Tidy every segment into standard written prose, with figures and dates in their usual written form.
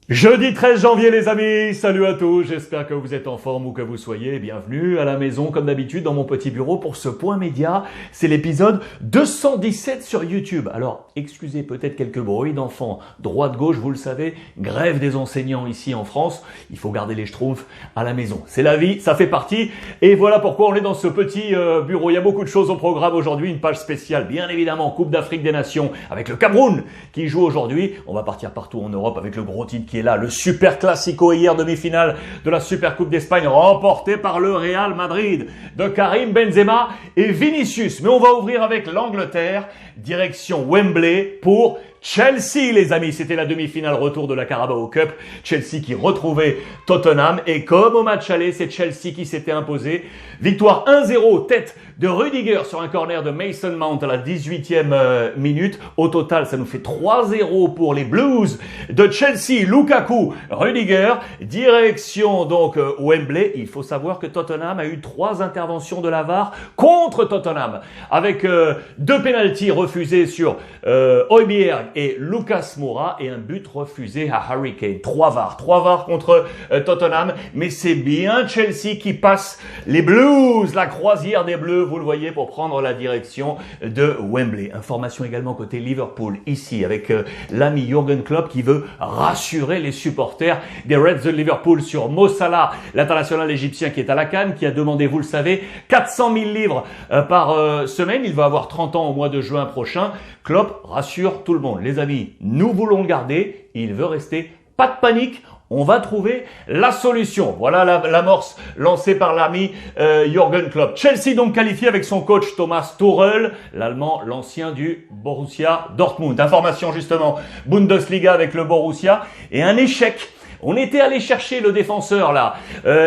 Jeudi 13 janvier les amis, salut à tous, j'espère que vous êtes en forme ou que vous soyez. Bienvenue à la maison comme d'habitude dans mon petit bureau pour ce point média. C'est l'épisode 217 sur YouTube. Alors excusez peut-être quelques bruits d'enfants, droite-gauche, vous le savez, grève des enseignants ici en France. Il faut garder les schtroumpfs à la maison. C'est la vie, ça fait partie. Et voilà pourquoi on est dans ce petit bureau. Il y a beaucoup de choses au programme aujourd'hui, une page spéciale bien évidemment, Coupe d'Afrique des Nations avec le Cameroun qui joue aujourd'hui. On va partir partout en Europe avec le gros titre qui est là, le Super Classico hier, demi-finale de la Super Coupe d'Espagne, remporté par le Real Madrid de Karim Benzema et Vinicius. Mais on va ouvrir avec l'Angleterre, direction Wembley pour Chelsea, les amis. C'était la demi-finale retour de la Carabao Cup. Chelsea qui retrouvait Tottenham. Et comme au match aller, c'est Chelsea qui s'était imposé. Victoire 1-0, tête de Rudiger sur un corner de Mason Mount à la 18e minute. Au total, ça nous fait 3-0 pour les Blues de Chelsea. Lukaku, Rudiger, direction donc Wembley. Il faut savoir que Tottenham a eu 3 interventions de la VAR contre Tottenham. Avec 2 pénaltys refusés sur Højbjerg et Lucas Moura et un but refusé à Harry Kane. 3 VAR contre Tottenham, mais c'est bien Chelsea qui passe les Blues, la croisière des Bleus, vous le voyez, pour prendre la direction de Wembley. Information également côté Liverpool, ici, avec l'ami Jürgen Klopp qui veut rassurer les supporters des Reds de Liverpool sur Mo Salah, l'international égyptien qui est à la CAN, qui a demandé, vous le savez, 400 000 livres par semaine. Il va avoir 30 ans au mois de juin prochain. Klopp rassure tout le monde. Les amis, nous voulons le garder. Il veut rester. Pas de panique. On va trouver la solution. Voilà l'amorce lancée par l'ami Jürgen Klopp. Chelsea donc qualifié avec son coach Thomas Tuchel, l'Allemand, l'ancien du Borussia Dortmund. Information justement, Bundesliga avec le Borussia et un échec. On était allé chercher le défenseur là,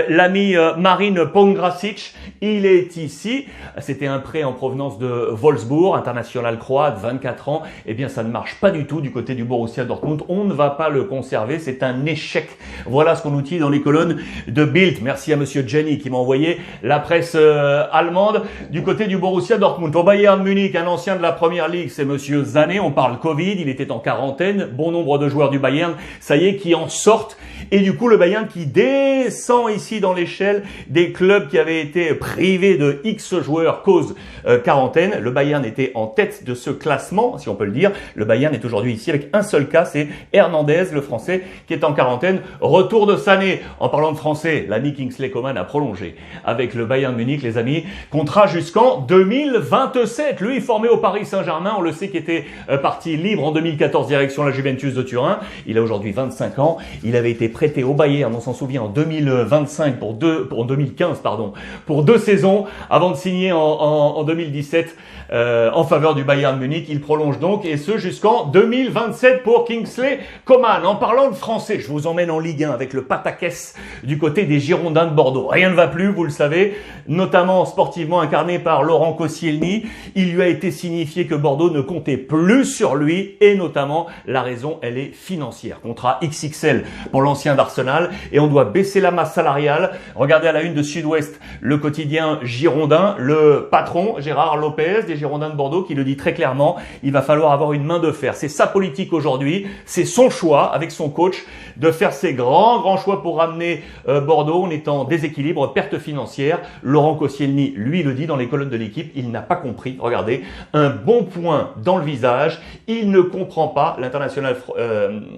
l'ami Marin Pongracic, il est ici. C'était un prêt en provenance de Wolfsburg, international croate, 24 ans. Eh bien, ça ne marche pas du tout du côté du Borussia Dortmund. On ne va pas le conserver, c'est un échec. Voilà ce qu'on nous dit dans les colonnes de Bild. Merci à monsieur Jenny qui m'a envoyé la presse allemande du côté du Borussia Dortmund. Au Bayern Munich, un ancien de la Première Ligue, c'est monsieur Sané. On parle Covid, il était en quarantaine. Bon nombre de joueurs du Bayern, ça y est, qui en sortent. Et du coup, le Bayern qui descend ici dans l'échelle des clubs qui avaient été privés de X joueurs cause quarantaine. Le Bayern était en tête de ce classement, si on peut le dire. Le Bayern est aujourd'hui ici avec un seul cas, c'est Hernandez, le Français, qui est en quarantaine. Retour de Sané. En parlant de Français, l'ami Kingsley Coman a prolongé avec le Bayern Munich, les amis. Contrat jusqu'en 2027. Lui, formé au Paris Saint-Germain, on le sait, qui était parti libre en 2014 direction la Juventus de Turin. Il a aujourd'hui 25 ans. Il avait été prêté au Bayern, on s'en souvient, en 2025 pour 2015 pardon, pour 2 saisons avant de signer en 2017 en faveur du Bayern Munich. Il prolonge donc et ce jusqu'en 2027 pour Kingsley Coman. En parlant de français, je vous emmène en Ligue 1 avec le pataquès du côté des Girondins de Bordeaux. Rien ne va plus, vous le savez, notamment sportivement incarné par Laurent Koscielny. Il lui a été signifié que Bordeaux ne comptait plus sur lui et notamment la raison, elle est financière. Contrat XXL pour l'ancien d'Arsenal et on doit baisser la masse salariale. Regardez à la une de Sud-Ouest, le quotidien girondin, le patron Gérard Lopez des Girondins de Bordeaux qui le dit très clairement, il va falloir avoir une main de fer. C'est sa politique aujourd'hui, c'est son choix avec son coach de faire ses grands choix pour ramener Bordeaux. On est en déséquilibre, perte financière. Laurent Koscielny, lui, le dit dans les colonnes de l'équipe, il n'a pas compris. Regardez, un bon point dans le visage. Il ne comprend pas l'international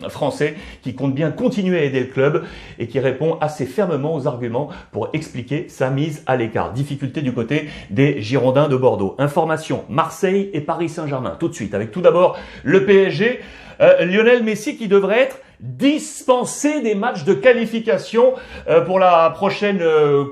français qui compte bien continuer à aider le club et qui répond assez fermement aux arguments pour expliquer sa mise à l'écart. Difficulté du côté des Girondins de Bordeaux. Information, Marseille et Paris Saint-Germain. Tout de suite, avec tout d'abord le PSG. Lionel Messi qui devrait être dispensé des matchs de qualification pour la prochaine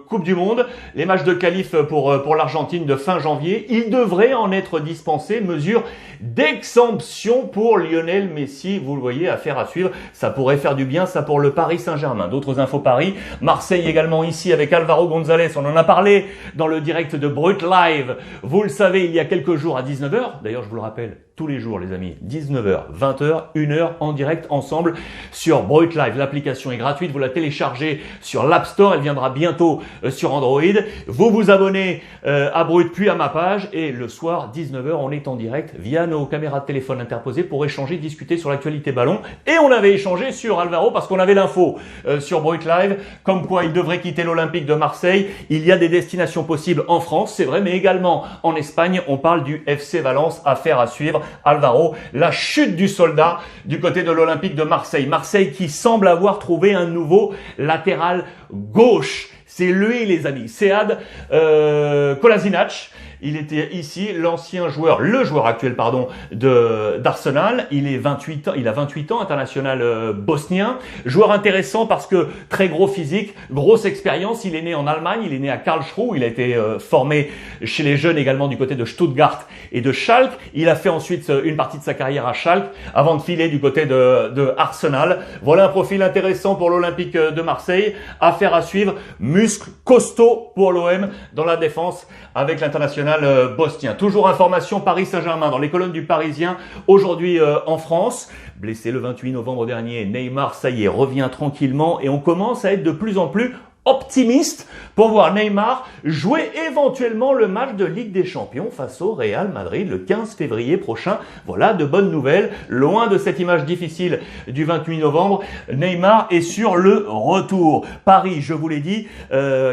Coupe du Monde. Les matchs de qualif pour l'Argentine de fin janvier. Il devrait en être dispensé. Mesure d'exemption pour Lionel Messi. Vous le voyez, affaire à suivre. Ça pourrait faire du bien, ça pour le Paris Saint-Germain. D'autres infos Paris. Marseille également ici avec Alvaro González. On en a parlé dans le direct de Brut Live. Vous le savez, il y a quelques jours à 19h. D'ailleurs, je vous le rappelle, tous les jours, les amis. 19h, 20h, 1h en direct ensemble sur Brut Live. L'application est gratuite, vous la téléchargez sur l'App Store, elle viendra bientôt sur Android. Vous vous abonnez à Brut puis à ma page et le soir 19h on est en direct via nos caméras de téléphone interposées pour échanger, discuter sur l'actualité ballon. Et on avait échangé sur Alvaro parce qu'on avait l'info sur Brut Live comme quoi il devrait quitter l'Olympique de Marseille. Il y a des destinations possibles en France, c'est vrai, mais également en Espagne. On parle du FC Valence, affaire à suivre. Alvaro, la chute du soldat du côté de l'Olympique de Marseille. Marseille qui semble avoir trouvé un nouveau latéral gauche. C'est lui, les amis, Sead Kolasinac. Il était ici l'ancien joueur, le joueur actuel, pardon, d'Arsenal. Il a 28 ans, international bosnien. Joueur intéressant parce que très gros physique, grosse expérience. Il est né en Allemagne, il est né à Karlsruhe. Il a été formé chez les jeunes également du côté de Stuttgart et de Schalke. Il a fait ensuite une partie de sa carrière à Schalke avant de filer du côté de Arsenal. Voilà un profil intéressant pour l'Olympique de Marseille. Affaire à suivre. Muscle costaud pour l'OM dans la défense avec l'international bosnien. Toujours information Paris Saint-Germain dans les colonnes du Parisien aujourd'hui en France. Blessé le 28 novembre dernier, Neymar, ça y est, revient tranquillement et on commence à être de plus en plus optimiste pour voir Neymar jouer éventuellement le match de Ligue des Champions face au Real Madrid le 15 février prochain. Voilà de bonnes nouvelles. Loin de cette image difficile du 28 novembre, Neymar est sur le retour. Paris, je vous l'ai dit,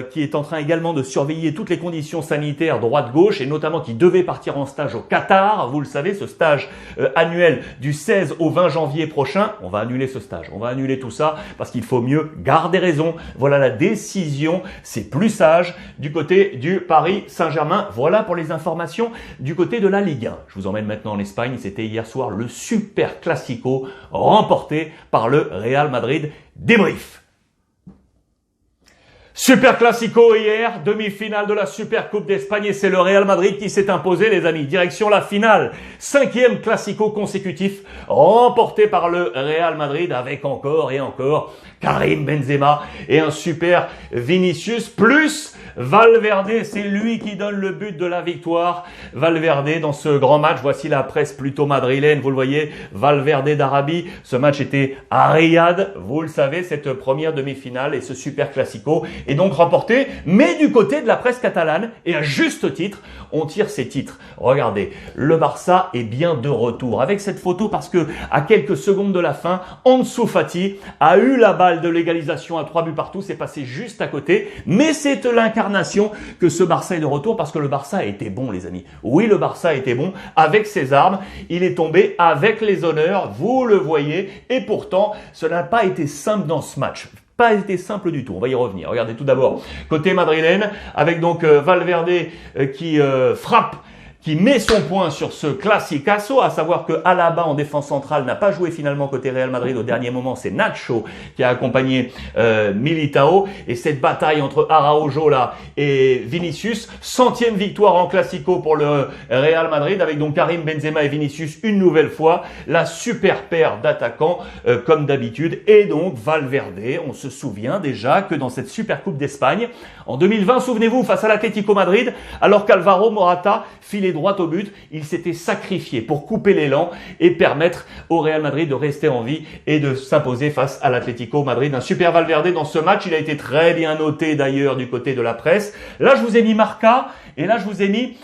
qui est en train également de surveiller toutes les conditions sanitaires droite-gauche et notamment qui devait partir en stage au Qatar. Vous le savez, ce stage annuel du 16 au 20 janvier prochain. On va annuler ce stage. On va annuler tout ça parce qu'il faut mieux garder raison. Voilà la décision, c'est plus sage du côté du Paris Saint-Germain. Voilà pour les informations du côté de la Ligue 1. Je vous emmène maintenant en Espagne. C'était hier soir le Super Classico remporté par le Real Madrid. Débrief. Super Classico hier, demi-finale de la Super Coupe d'Espagne et c'est le Real Madrid qui s'est imposé les amis. Direction la finale, 5e Classico consécutif remporté par le Real Madrid avec encore et encore Karim Benzema et un super Vinicius plus Valverde, c'est lui qui donne le but de la victoire. Valverde dans ce grand match, voici la presse plutôt madrilène, vous le voyez, Valverde d'Arabie. Ce match était à Riyad, vous le savez, cette première demi-finale et ce Super Classico est donc remporté, mais du côté de la presse catalane, et à juste titre, on tire ces titres. Regardez, le Barça est bien de retour avec cette photo parce que à quelques secondes de la fin, Ansu Fati a eu la balle de l'égalisation à 3 buts partout, c'est passé juste à côté, mais c'est l'incarnation que ce Barça est de retour parce que le Barça a été bon les amis. Oui, le Barça a été bon avec ses armes, il est tombé avec les honneurs, vous le voyez, et pourtant, cela n'a pas été simple dans ce match. Pas été simple du tout, on va y revenir. Regardez tout d'abord, côté madrilène, avec donc Valverde qui frappe, qui met son point sur ce classicazo, à savoir que Alaba en défense centrale n'a pas joué finalement côté Real Madrid au dernier moment, c'est Nacho qui a accompagné Militao, et cette bataille entre Araujo là et Vinicius, 100e victoire en classico pour le Real Madrid avec donc Karim Benzema et Vinicius une nouvelle fois, la super paire d'attaquants comme d'habitude, et donc Valverde, on se souvient déjà que dans cette super coupe d'Espagne en 2020, souvenez-vous, face à l'Atlético Madrid, alors qu'Alvaro Morata filait droit au but, il s'était sacrifié pour couper l'élan et permettre au Real Madrid de rester en vie et de s'imposer face à l'Atlético Madrid. Un super Valverde dans ce match, il a été très bien noté d'ailleurs du côté de la presse. Là, je vous ai mis Marca et là, je vous ai mis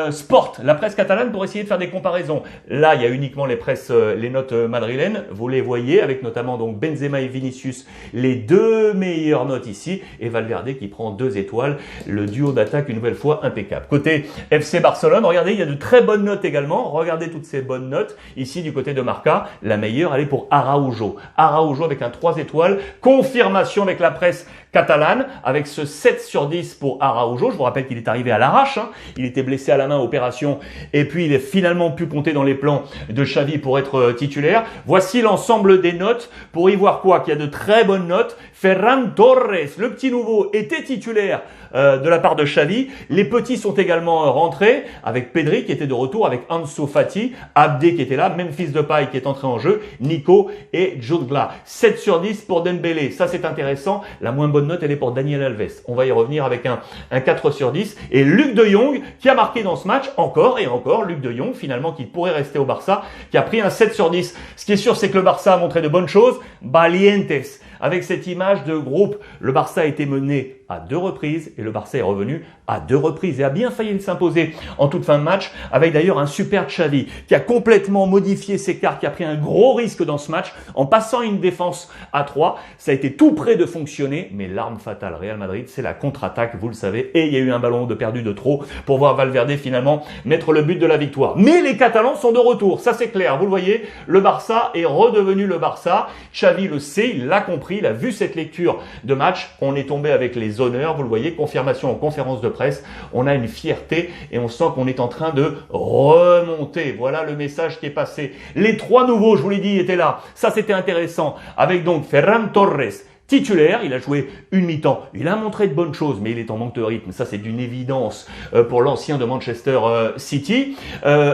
Sport, la presse catalane, pour essayer de faire des comparaisons. Là, il y a uniquement les notes madrilènes, vous les voyez, avec notamment donc Benzema et Vinicius, les deux meilleures notes ici, et Valverde qui prend 2 étoiles, le duo d'attaque une nouvelle fois impeccable. Côté FC Barcelone, regardez, il y a de très bonnes notes également. Regardez toutes ces bonnes notes. Ici, du côté de Marca, la meilleure, elle est pour Araujo. Araujo avec un 3 étoiles. Confirmation avec la presse catalane, avec ce 7 sur 10 pour Araujo. Je vous rappelle qu'il est arrivé à l'arrache. Il était blessé à la main, opération. Et puis, il a finalement pu compter dans les plans de Xavi pour être titulaire. Voici l'ensemble des notes. Pour y voir quoi? Qu'il y a de très bonnes notes. Ferran Torres, le petit nouveau, était titulaire de la part de Xavi. Les petits sont également rentrés avec Pedri qui était de retour, avec Ansu Fati, Abdé qui était là, Memphis Depay qui est entré en jeu, Nico et Jude Bellingham. 7 sur 10 pour Dembélé. Ça, c'est intéressant. La moins bonne bonne note, elle est pour Daniel Alves. On va y revenir avec un 4 sur 10. Et Luc de Jong, qui a marqué dans ce match, encore et encore, Luc de Jong, finalement, qui pourrait rester au Barça, qui a pris un 7 sur 10. Ce qui est sûr, c'est que le Barça a montré de bonnes choses. Valientes. Avec cette image de groupe, le Barça a été mené à 2 reprises et le Barça est revenu à 2 reprises et a bien failli s'imposer en toute fin de match avec d'ailleurs un super Xavi qui a complètement modifié ses cartes, qui a pris un gros risque dans ce match en passant une défense à 3. Ça a été tout près de fonctionner, mais l'arme fatale Real Madrid, c'est la contre-attaque, vous le savez, et il y a eu un ballon de perdu de trop pour voir Valverde finalement mettre le but de la victoire. Mais les Catalans sont de retour, ça c'est clair, vous le voyez, le Barça est redevenu le Barça. Xavi le sait, il l'a compris, il a vu cette lecture de match, on est tombé avec les honneurs, vous le voyez, confirmation en conférence de presse, on a une fierté et on sent qu'on est en train de remonter. Voilà le message qui est passé. Les 3 nouveaux, je vous l'ai dit, étaient là. Ça, c'était intéressant. Avec donc Ferran Torres, titulaire, il a joué une mi-temps, il a montré de bonnes choses, mais il est en manque de rythme, ça c'est d'une évidence pour l'ancien de Manchester City.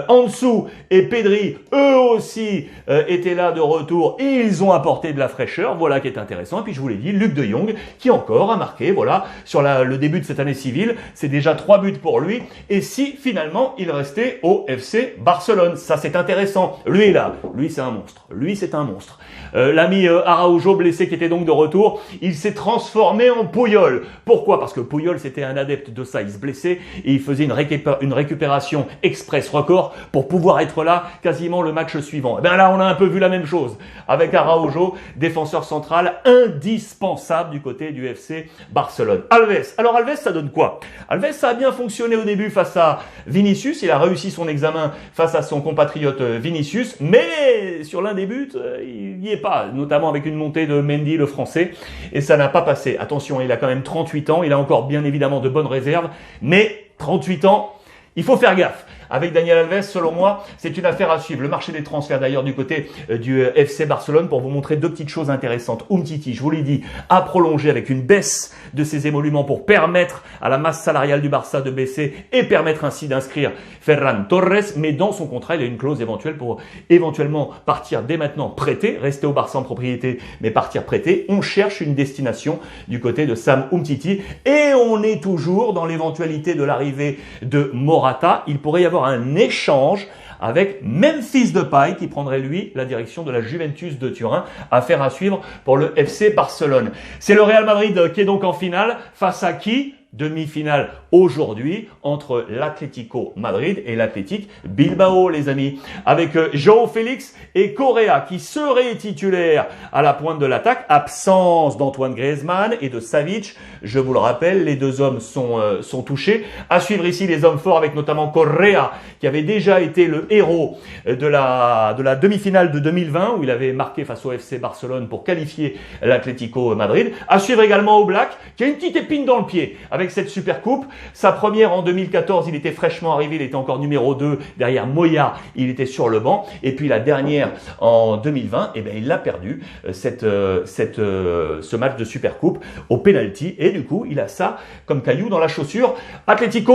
Ansu et Pedri, eux aussi, étaient là de retour et ils ont apporté de la fraîcheur, voilà qui est intéressant. Et puis je vous l'ai dit, Luc de Jong, qui encore a marqué, voilà, sur le début de cette année civile, c'est déjà 3 buts pour lui, et si finalement il restait au FC Barcelone, ça c'est intéressant. Lui est là, lui c'est un monstre, lui c'est un monstre. L'ami Araujo, blessé, qui était donc de retour, il s'est transformé en Puyol. Pourquoi? Parce que Puyol, c'était un adepte de ça. Il se blessait et il faisait une récupération express record pour pouvoir être là quasiment le match suivant. Et bien là, on a un peu vu la même chose avec Araujo, défenseur central indispensable du côté du FC Barcelone. Alves. Alors Alves, ça donne quoi? Alves, ça a bien fonctionné au début face à Vinicius. Il a réussi son examen face à son compatriote Vinicius, mais sur l'un des buts, il n'y est pas, notamment avec une montée de Mendy, le français, et ça n'a pas passé. Attention, il a quand même 38 ans, il a encore bien évidemment de bonnes réserves, mais 38 ans, il faut faire gaffe. Avec Daniel Alves, selon moi, c'est une affaire à suivre. Le marché des transferts, d'ailleurs, du côté du FC Barcelone, pour vous montrer 2 petites choses intéressantes. Umtiti, je vous l'ai dit, a prolongé avec une baisse de ses émoluments pour permettre à la masse salariale du Barça de baisser et permettre ainsi d'inscrire Ferran Torres. Mais dans son contrat, il y a une clause éventuelle pour éventuellement partir dès maintenant prêté, rester au Barça en propriété, mais partir prêté. On cherche une destination du côté de Sam Umtiti et on est toujours dans l'éventualité de l'arrivée de Morata. Il pourrait y avoir un échange avec Memphis Depay qui prendrait lui la direction de la Juventus de Turin. Affaire à suivre pour le FC Barcelone. C'est le Real Madrid qui est donc en finale. Face à qui? Demi-finale aujourd'hui entre l'Atlético Madrid et l'Athletic Bilbao, les amis. Avec João Félix et Correa qui seraient titulaires à la pointe de l'attaque. Absence d'Antoine Griezmann et de Savic. Je vous le rappelle, les 2 hommes sont touchés. À suivre ici les hommes forts avec notamment Correa qui avait déjà été le héros de la demi-finale de 2020 où il avait marqué face au FC Barcelone pour qualifier l'Atlético Madrid. À suivre également Oblak qui a une petite épine dans le pied avec cette super coupe. Sa première en 2014, il était fraîchement arrivé, il était encore numéro 2 derrière Moya, il était sur le banc. Et puis la dernière en 2020, eh bien, il l'a perdu, ce match de super coupe au penalty. Et du coup, il a ça comme caillou dans la chaussure. Athletic,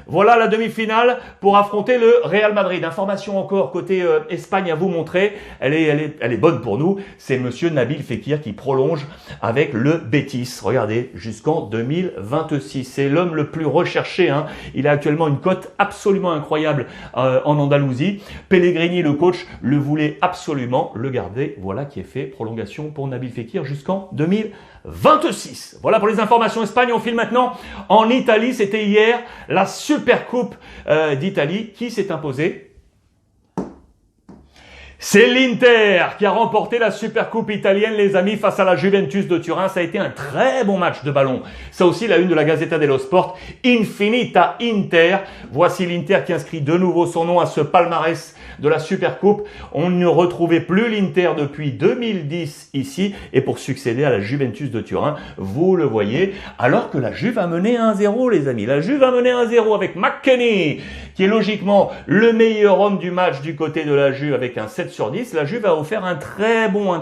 voilà la demi-finale pour affronter le Real Madrid. Information encore côté Espagne à vous montrer, elle est bonne pour nous. C'est monsieur Nabil Fekir qui prolonge avec le Betis. Regardez, jusqu'en 2026. C'est l'homme le plus recherché. Il a actuellement une cote absolument incroyable en Andalousie. Pellegrini, le coach, le voulait absolument le garder. Voilà qui est fait. Prolongation pour Nabil Fekir jusqu'en 2026. Voilà pour les informations Espagne. On file maintenant en Italie. C'était hier la Super Coupe d'Italie qui s'est imposée. C'est l'Inter qui a remporté la Supercoupe italienne, les amis, face à la Juventus de Turin. Ça a été un très bon match de ballon. Ça aussi, la une de la Gazzetta dello Sport. Infinita Inter. Voici l'Inter qui inscrit de nouveau son nom à ce palmarès de la Supercoupe. On ne retrouvait plus l'Inter depuis 2010 ici. Et pour succéder à la Juventus de Turin, vous le voyez, alors que la Juve a mené 1-0, les amis. La Juve a mené 1-0 avec McKennie, qui est logiquement le meilleur homme du match du côté de la Juve avec un 7 sur 10. La Juve a offert un très bon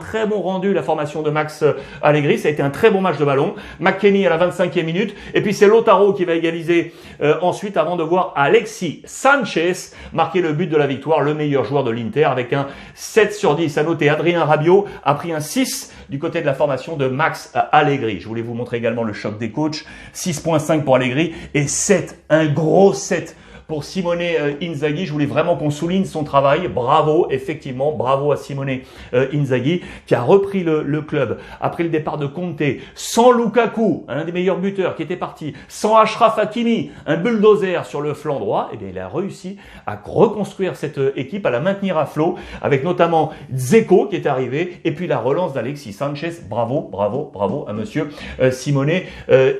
rendu, la formation de Max Allegri. Ça a été un très bon match de ballon. McKennie à la 25e minute. Et puis c'est Lautaro qui va égaliser ensuite avant de voir Alexis Sanchez marquer le but de la victoire, le meilleur joueur de l'Inter avec un 7 sur 10. À noter, Adrien Rabiot a pris un 6 du côté de la formation de Max Allegri. Je voulais vous montrer également le choc des coachs. 6.5 pour Allegri et 7, un gros 7 pour Simone Inzaghi. Je voulais vraiment qu'on souligne son travail. Bravo, effectivement, bravo à Simone Inzaghi qui a repris le club après le départ de Conte, sans Lukaku, un des meilleurs buteurs qui était parti, sans Achraf Hakimi, un bulldozer sur le flanc droit. Eh bien, il a réussi à reconstruire cette équipe, à la maintenir à flot, avec notamment Dzeko qui est arrivé, et puis la relance d'Alexis Sanchez. Bravo, bravo, bravo à monsieur Simone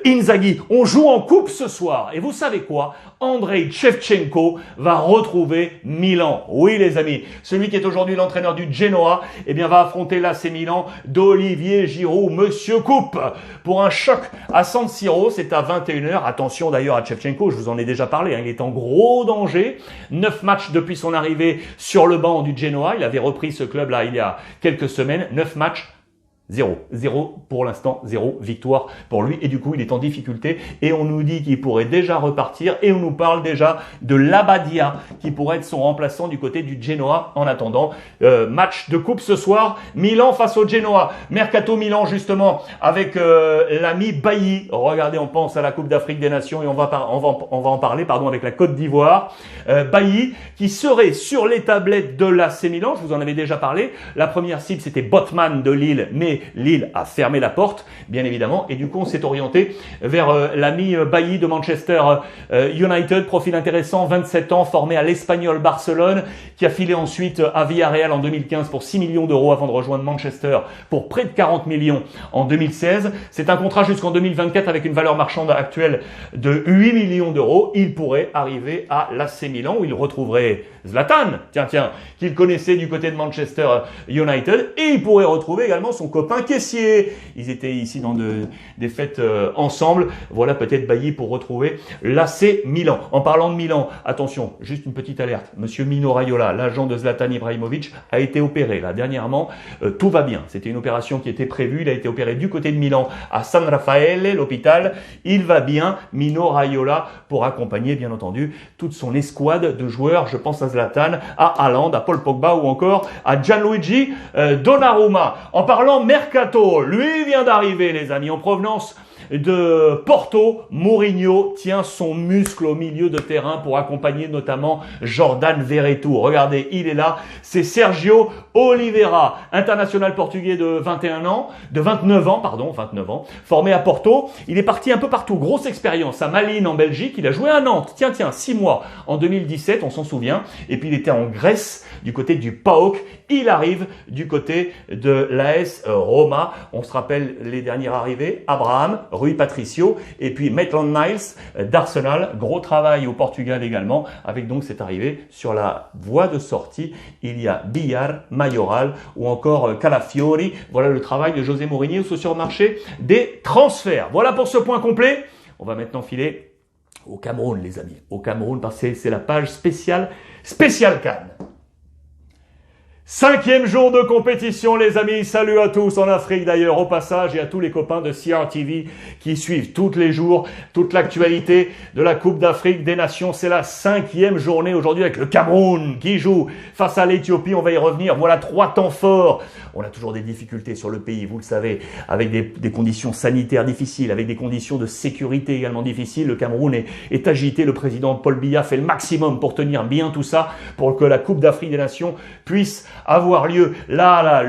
Inzaghi. On joue en coupe ce soir, et vous savez quoi? Andrei Shevchenko va retrouver Milan. Oui, les amis, celui qui est aujourd'hui l'entraîneur du Genoa, eh bien, va affronter l'AC Milan d'Olivier Giroud, Monsieur Coupe, pour un choc à San Siro. C'est à 21h. Attention d'ailleurs à Shevchenko, je vous en ai déjà parlé, il est en gros danger. 9 matchs depuis son arrivée sur le banc du Genoa. Il avait repris ce club-là il y a quelques semaines. 9 matchs. Zéro pour l'instant, 0 victoire pour lui et du coup il est en difficulté et on nous dit qu'il pourrait déjà repartir et on nous parle déjà de Labadia qui pourrait être son remplaçant du côté du Genoa en attendant. Match de coupe ce soir, Milan face au Genoa, Mercato Milan justement avec l'ami Bailly. Regardez, on pense à la Coupe d'Afrique des Nations et on va en parler avec la Côte d'Ivoire. Bailly qui serait sur les tablettes de l'AC Milan, je vous en avais déjà parlé. La première cible c'était Botman de Lille, mais Lille a fermé la porte, bien évidemment, et du coup on s'est orienté vers l'ami Bailly de Manchester United, profil intéressant, 27 ans, formé à l'Espagnol Barcelone, qui a filé ensuite à Villarreal en 2015 pour 6 millions d'euros avant de rejoindre Manchester pour près de 40 millions en 2016. C'est un contrat jusqu'en 2024 avec une valeur marchande actuelle de 8 millions d'euros. Il pourrait arriver à l'AC Milan où il retrouverait Zlatan, qu'il connaissait du côté de Manchester United, et il pourrait retrouver également son copain Caissier. Ils étaient ici dans des fêtes ensemble. Voilà peut-être Bailly pour retrouver l'AC Milan. En parlant de Milan, attention, juste une petite alerte. Monsieur Mino Raiola, l'agent de Zlatan Ibrahimovic, a été opéré là dernièrement. Tout va bien. C'était une opération qui était prévue. Il a été opéré du côté de Milan à San Raffaele, l'hôpital. Il va bien, Mino Raiola, pour accompagner bien entendu toute son escouade de joueurs. Je pense à Zlatan, à Haaland, à Paul Pogba ou encore à Gianluigi Donnarumma. En parlant Mercato, lui vient d'arriver les amis, en provenance de Porto. Mourinho tient son muscle au milieu de terrain pour accompagner notamment Jordan Verretou. Regardez, il est là, c'est Sergio Oliveira, international portugais de 29 ans, formé à Porto. Il est parti un peu partout, grosse expérience à Malines en Belgique, il a joué à Nantes, 6 mois en 2017, on s'en souvient, et puis il était en Grèce du côté du PAOK. Il arrive du côté de l'AS Roma. On se rappelle les dernières arrivées, Abraham, Rui Patricio et puis Maitland-Niles d'Arsenal. Gros travail au Portugal également, avec donc cette arrivée sur la voie de sortie. Il y a Villar, Mayoral ou encore Calafiori. Voilà le travail de José Mourinho sur le marché des transferts. Voilà pour ce point complet. On va maintenant filer au Cameroun les amis. Au Cameroun parce que c'est la page spéciale CAN. 5e jour de compétition les amis, salut à tous en Afrique d'ailleurs au passage et à tous les copains de CRTV qui suivent tous les jours toute l'actualité de la Coupe d'Afrique des Nations. C'est la 5e journée aujourd'hui avec le Cameroun qui joue face à l'Éthiopie, on va y revenir. Voilà 3 temps forts. On a toujours des difficultés sur le pays, vous le savez, avec des conditions sanitaires difficiles, avec des conditions de sécurité également difficiles. Le Cameroun est agité, le président Paul Biya fait le maximum pour tenir bien tout ça, pour que la Coupe d'Afrique des Nations puisse avoir lieu. Là,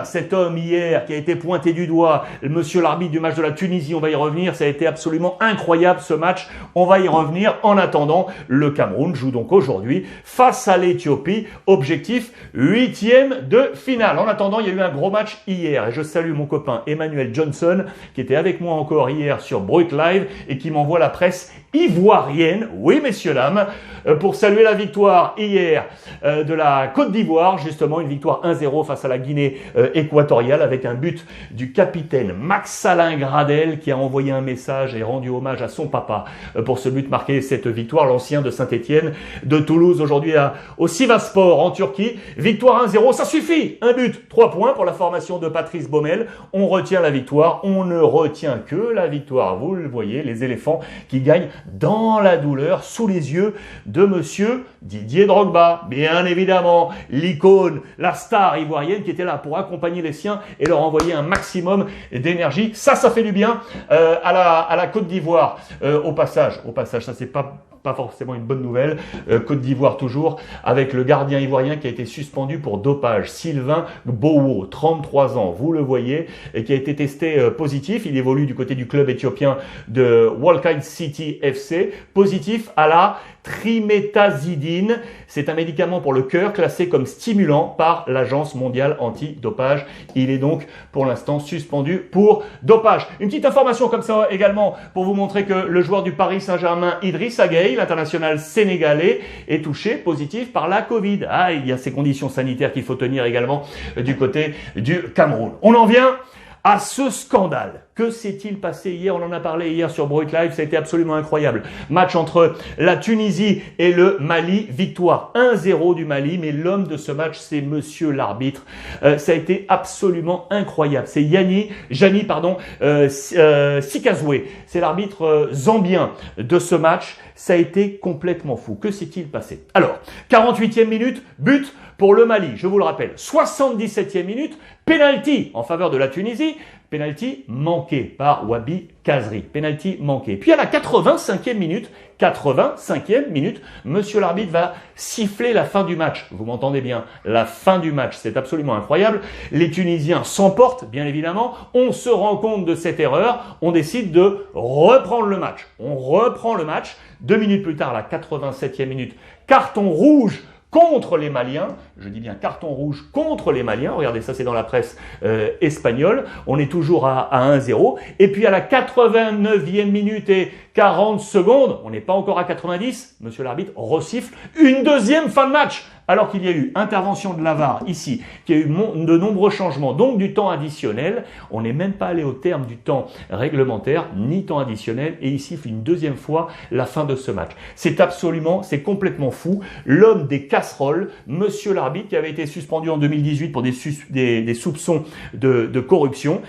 cet homme hier qui a été pointé du doigt, monsieur l'arbitre du match de la Tunisie, on va y revenir, ça a été absolument incroyable ce match, on va y revenir. En attendant, le Cameroun joue donc aujourd'hui face à l'Éthiopie, objectif 8e de finale. En attendant, il y a eu un gros match hier et je salue mon copain Emmanuel Johnson qui était avec moi encore hier sur Brut Live et qui m'envoie la presse ivoirienne, oui messieurs dames, pour saluer la victoire hier de la Côte d'Ivoire, justement une victoire 1-0 face à la Guinée équatoriale avec un but du capitaine Max-Alain Gradel qui a envoyé un message et rendu hommage à son papa pour ce but marqué cette victoire, l'ancien de Saint-Étienne, de Toulouse aujourd'hui au Sivasspor en Turquie. Victoire 1-0, ça suffit, un but, 3 points pour la formation de Patrice Baumel. On retient la victoire, on ne retient que la victoire. Vous le voyez, les éléphants qui gagnent dans la douleur, sous les yeux de monsieur Didier Drogba. Bien évidemment, l'icône, la star ivoirienne qui était là pour accompagner les siens et leur envoyer un maximum d'énergie. Ça fait du bien à la Côte d'Ivoire. Au passage, ça c'est pas forcément une bonne nouvelle. Côte d'Ivoire toujours, avec le gardien ivoirien qui a été suspendu pour dopage, Sylvain Gbowo, 33 ans, vous le voyez, et qui a été testé positif. Il évolue du côté du club éthiopien de Wolkite City FC, positif à la triméthazidine. C'est un médicament pour le cœur classé comme stimulant par l'Agence mondiale anti-dopage. Il est donc pour l'instant suspendu pour dopage. Une petite information comme ça également pour vous montrer que le joueur du Paris Saint-Germain, Idrissa Gueye, l'international sénégalais, est touché positif par la Covid. Ah, il y a ces conditions sanitaires qu'il faut tenir également du côté du Cameroun. On en vient à ce scandale. Que s'est-il passé hier? On en a parlé hier sur Broit Live, ça a été absolument incroyable. Match entre la Tunisie et le Mali, victoire 1-0 du Mali, mais l'homme de ce match, c'est monsieur l'arbitre. Ça a été absolument incroyable. C'est Sikazwe, c'est l'arbitre zambien de ce match. Ça a été complètement fou. Que s'est-il passé? Alors, 48e minute, but pour le Mali, je vous le rappelle. 77e minute, penalty en faveur de la Tunisie. Penalty manqué par Wabi Kazri. Penalty manqué. Puis à la 85e minute, monsieur l'arbitre va siffler la fin du match. Vous m'entendez bien? La fin du match. C'est absolument incroyable. Les Tunisiens s'emportent, bien évidemment. On se rend compte de cette erreur. On décide de reprendre le match. On reprend le match. 2 minutes plus tard, la 87e minute, carton rouge contre les Maliens. Je dis bien carton rouge contre les Maliens. Regardez, ça c'est dans la presse espagnole. On est toujours à 1-0. Et puis à la 89e minute et 40 secondes, on n'est pas encore à 90, monsieur l'arbitre resiffle une deuxième fin de match. Alors qu'il y a eu intervention de la VAR ici, qu'il y a eu de nombreux changements, donc du temps additionnel. On n'est même pas allé au terme du temps réglementaire, ni temps additionnel, et il siffle une deuxième fois la fin de ce match. C'est complètement fou. L'homme des casseroles, monsieur l'arbitre, qui avait été suspendu en 2018 pour des soupçons de corruption.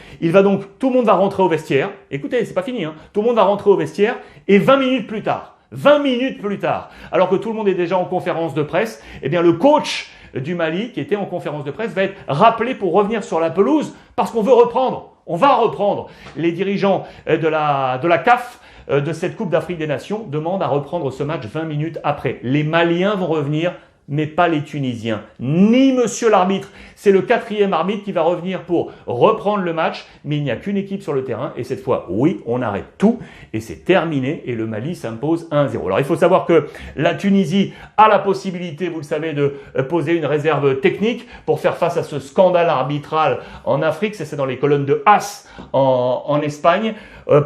Tout le monde va rentrer au vestiaire. Écoutez, c'est pas fini, hein. Tout le monde va rentrer au vestiaire, et 20 minutes plus tard, alors que tout le monde est déjà en conférence de presse, eh bien le coach du Mali qui était en conférence de presse va être rappelé pour revenir sur la pelouse parce qu'on veut reprendre. On va reprendre. Les dirigeants de la CAF de cette Coupe d'Afrique des Nations demandent à reprendre ce match 20 minutes après. Les Maliens vont revenir, mais pas les Tunisiens, ni monsieur l'arbitre. C'est le 4e arbitre qui va revenir pour reprendre le match, mais il n'y a qu'une équipe sur le terrain, et cette fois, oui, on arrête tout, et c'est terminé, et le Mali s'impose 1-0. Alors, il faut savoir que la Tunisie a la possibilité, vous le savez, de poser une réserve technique pour faire face à ce scandale arbitral en Afrique, c'est dans les colonnes de AS en Espagne.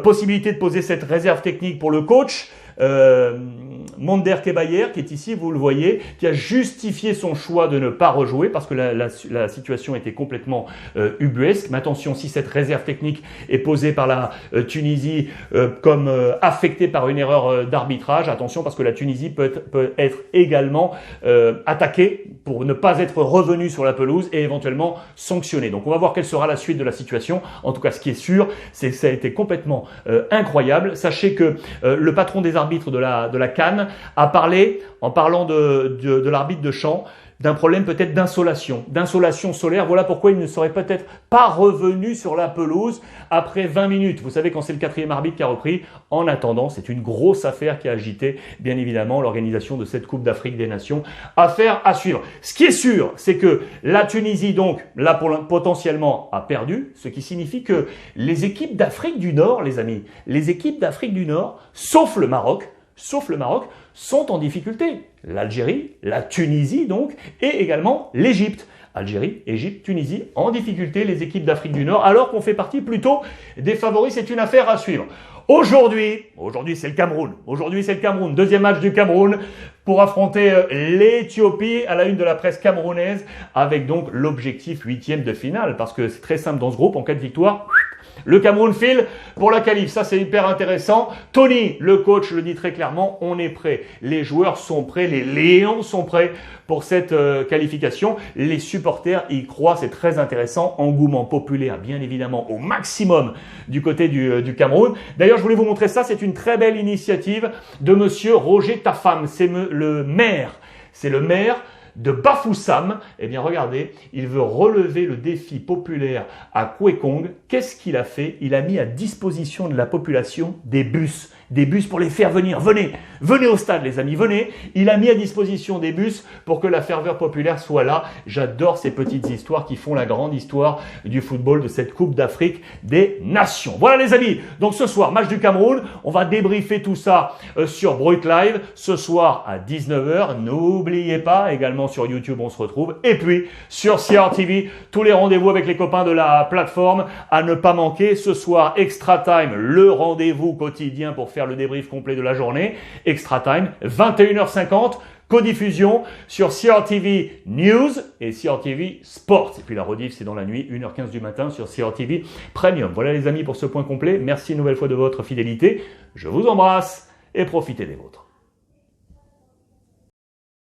Possibilité de poser cette réserve technique pour le coach, Monder Kebayer, qui est ici, vous le voyez, qui a justifié son choix de ne pas rejouer parce que la situation était complètement ubuesque. Mais attention, si cette réserve technique est posée par la Tunisie comme affectée par une erreur d'arbitrage, attention parce que la Tunisie peut être également attaquée pour ne pas être revenue sur la pelouse et éventuellement sanctionnée. Donc on va voir quelle sera la suite de la situation. En tout cas, ce qui est sûr, c'est que ça a été complètement incroyable. Sachez que le patron des arbitres de la CAN a parlé, en parlant de l'arbitre de champ, d'un problème peut-être d'insolation solaire. Voilà pourquoi il ne serait peut-être pas revenu sur la pelouse après 20 minutes. Vous savez, quand c'est le 4e arbitre qui a repris, en attendant, c'est une grosse affaire qui a agité, bien évidemment, l'organisation de cette Coupe d'Afrique des Nations. Affaire à suivre. Ce qui est sûr, c'est que la Tunisie, donc, là, potentiellement, a perdu, ce qui signifie que les équipes d'Afrique du Nord, les amis, les équipes d'Afrique du Nord, sauf le Maroc, sont en difficulté. L'Algérie, la Tunisie donc, et également l'Égypte. Algérie, Égypte, Tunisie, en difficulté les équipes d'Afrique du Nord, alors qu'on fait partie plutôt des favoris. C'est une affaire à suivre. Aujourd'hui c'est le Cameroun. Aujourd'hui c'est le Cameroun. Deuxième match du Cameroun pour affronter l'Éthiopie à la une de la presse camerounaise avec donc l'objectif 8e de finale. Parce que c'est très simple dans ce groupe, en cas de victoire, le Cameroun file pour la qualif. Ça, c'est hyper intéressant. Tony, le coach, le dit très clairement, on est prêt. Les joueurs sont prêts, les Lions sont prêts pour cette qualification. Les supporters y croient, c'est très intéressant. Engouement populaire, bien évidemment, au maximum du côté du Cameroun. D'ailleurs, je voulais vous montrer ça. C'est une très belle initiative de monsieur Roger Tafam. C'est le maire. C'est le maire de Bafoussam. Eh bien, regardez, il veut relever le défi populaire à Kwekong. Qu'est-ce qu'il a fait? Il a mis à disposition de la population des bus pour les faire venir. Venez au stade, les amis, venez. Il a mis à disposition des bus pour que la ferveur populaire soit là. J'adore ces petites histoires qui font la grande histoire du football de cette Coupe d'Afrique des Nations. Voilà, les amis. Donc, ce soir, match du Cameroun. On va débriefer tout ça sur Brut Live ce soir à 19h. N'oubliez pas, également sur YouTube, on se retrouve. Et puis, sur CRTV, tous les rendez-vous avec les copains de la plateforme à ne pas manquer. Ce soir, Extra Time, le rendez-vous quotidien pour faire le débrief complet de la journée. Extra Time, 21h50, codiffusion sur CRTV News et CRTV Sports. Et puis la rediff, c'est dans la nuit, 1h15 du matin sur CRTV Premium. Voilà les amis pour ce point complet. Merci une nouvelle fois de votre fidélité. Je vous embrasse et profitez des vôtres.